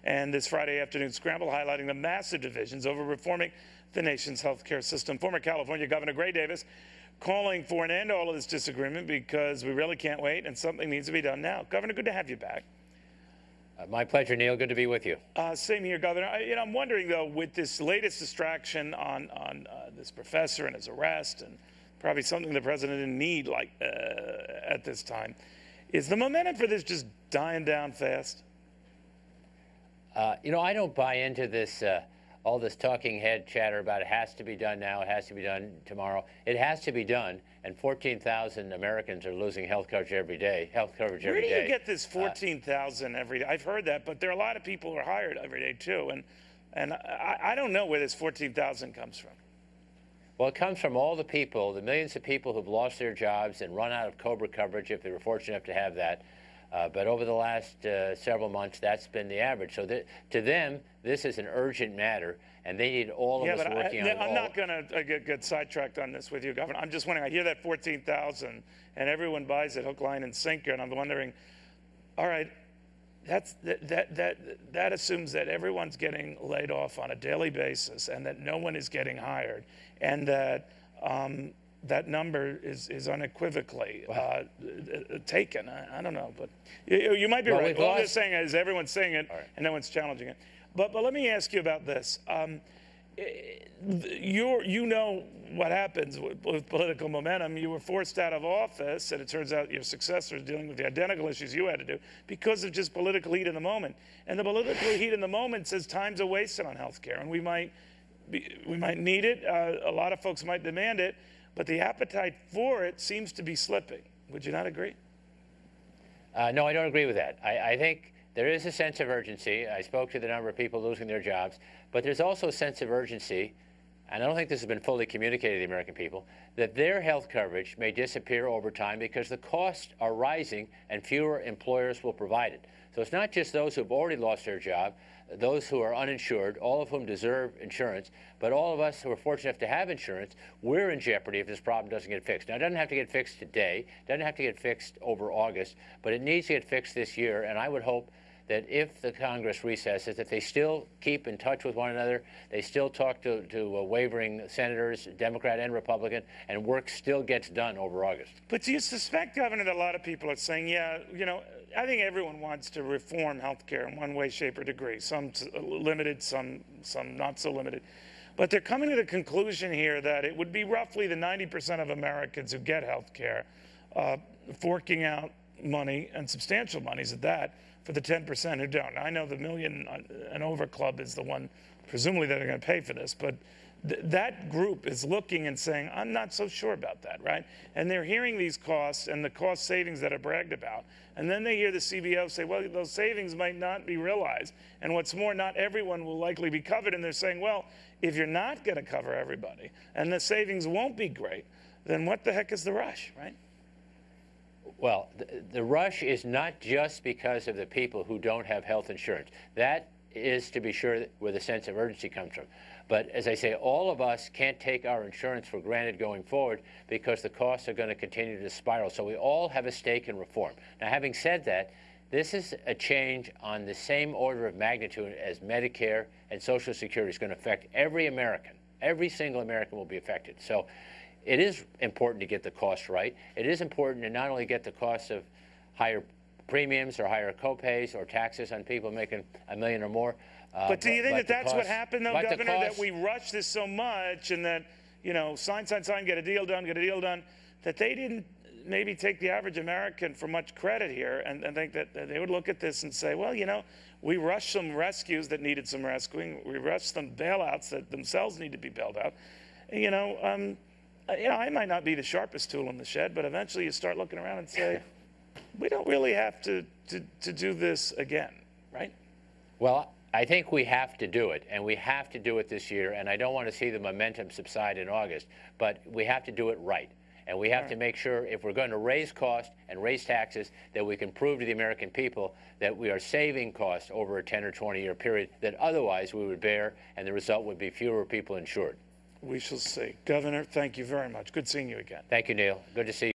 and this Friday afternoon scramble highlighting the massive divisions over reforming the nation's health care system. Former California Governor Gray Davis calling for an end to all of this disagreement because we really can't wait and something needs to be done now. Governor, good to have you back. My pleasure, Neil. Good to be with you. Same here, Governor. I'm wondering, though, with this latest distraction on this professor and his arrest, and probably something the president didn't need at this time, is the momentum for this just dying down fast? I don't buy into this, all this talking head chatter about it has to be done now, it has to be done tomorrow. It has to be done, and 14,000 Americans are losing health coverage every day. Where do you get this 14,000 every day? I've heard that, but there are a lot of people who are hired every day too, and I don't know where this 14,000 comes from. Well, it comes from all the people, the millions of people who've lost their jobs and run out of COBRA coverage if they were fortunate enough to have that. But over the last several months, that's been the average. So to them, this is an urgent matter, and they need all of us working on it. I'm not going to get sidetracked on this with you, Governor. I'm just wondering, I hear that 14,000, and everyone buys it hook, line, and sinker, and I'm wondering, all right, that assumes that everyone's getting laid off on a daily basis and that no one is getting hired, and that that number is unequivocally taken. I don't know, but you might be right. All I'm just saying is everyone's saying it, and no one's challenging it. But let me ask you about this. You know what happens with political momentum. You were forced out of office, and it turns out your successor is dealing with the identical issues you had to do because of just political heat in the moment. And the political heat in the moment says time's are wasted on health care, and we might need it. A lot of folks might demand it. But the appetite for it seems to be slipping. Would you not agree? No, I don't agree with that. I think there is a sense of urgency. I spoke to the number of people losing their jobs. But there's also a sense of urgency, and I don't think this has been fully communicated to the American people, that their health coverage may disappear over time because the costs are rising and fewer employers will provide it. So it's not just those who have already lost their job, those who are uninsured, all of whom deserve insurance, but all of us who are fortunate enough to have insurance, we're in jeopardy if this problem doesn't get fixed. Now, it doesn't have to get fixed today, it doesn't have to get fixed over August, but it needs to get fixed this year, and I would hope that if the Congress recesses, that they still keep in touch with one another, they still talk to wavering senators, Democrat and Republican, and work still gets done over August. But do you suspect, Governor, that a lot of people are saying, yeah, I think everyone wants to reform health care in one way, shape, or degree. Some limited, some not so limited. But they're coming to the conclusion here that it would be roughly the 90% of Americans who get health care forking out money, and substantial monies at that, for the 10% who don't. Now, I know the Million and Over Club is the one, presumably, that are going to pay for this, but that group is looking and saying, I'm not so sure about that, right? And they're hearing these costs and the cost savings that are bragged about, and then they hear the CBO say, well, those savings might not be realized, and what's more, not everyone will likely be covered, and they're saying, well, if you're not going to cover everybody, and the savings won't be great, then what the heck is the rush, right? Well, the rush is not just because of the people who don't have health insurance. That is, to be sure, where the sense of urgency comes from. But as I say, all of us can't take our insurance for granted going forward because the costs are going to continue to spiral. So we all have a stake in reform. Now, having said that, this is a change on the same order of magnitude as Medicare and Social Security. Is going to affect every American. Every single American will be affected. So it is important to get the costs right. It is important to not only get the costs of higher premiums or higher copays or taxes on people making $1 million or more. But do you think that that's what happened, though, Governor, that we rushed this so much and that, sign, get a deal done, that they didn't maybe take the average American for much credit here and think that they would look at this and say, well, we rushed some rescues that needed some rescuing. We rushed some bailouts that themselves need to be bailed out. I might not be the sharpest tool in the shed, but eventually you start looking around and say, we don't really have to do this again, right? Well, I think we have to do it, and we have to do it this year, and I don't want to see the momentum subside in August, but we have to do it right. And we have to make sure, if we're going to raise costs and raise taxes, that we can prove to the American people that we are saving costs over a 10 or 20-year period that otherwise we would bear, and the result would be fewer people insured. We shall see. Governor, thank you very much. Good seeing you again. Thank you, Neil. Good to see you.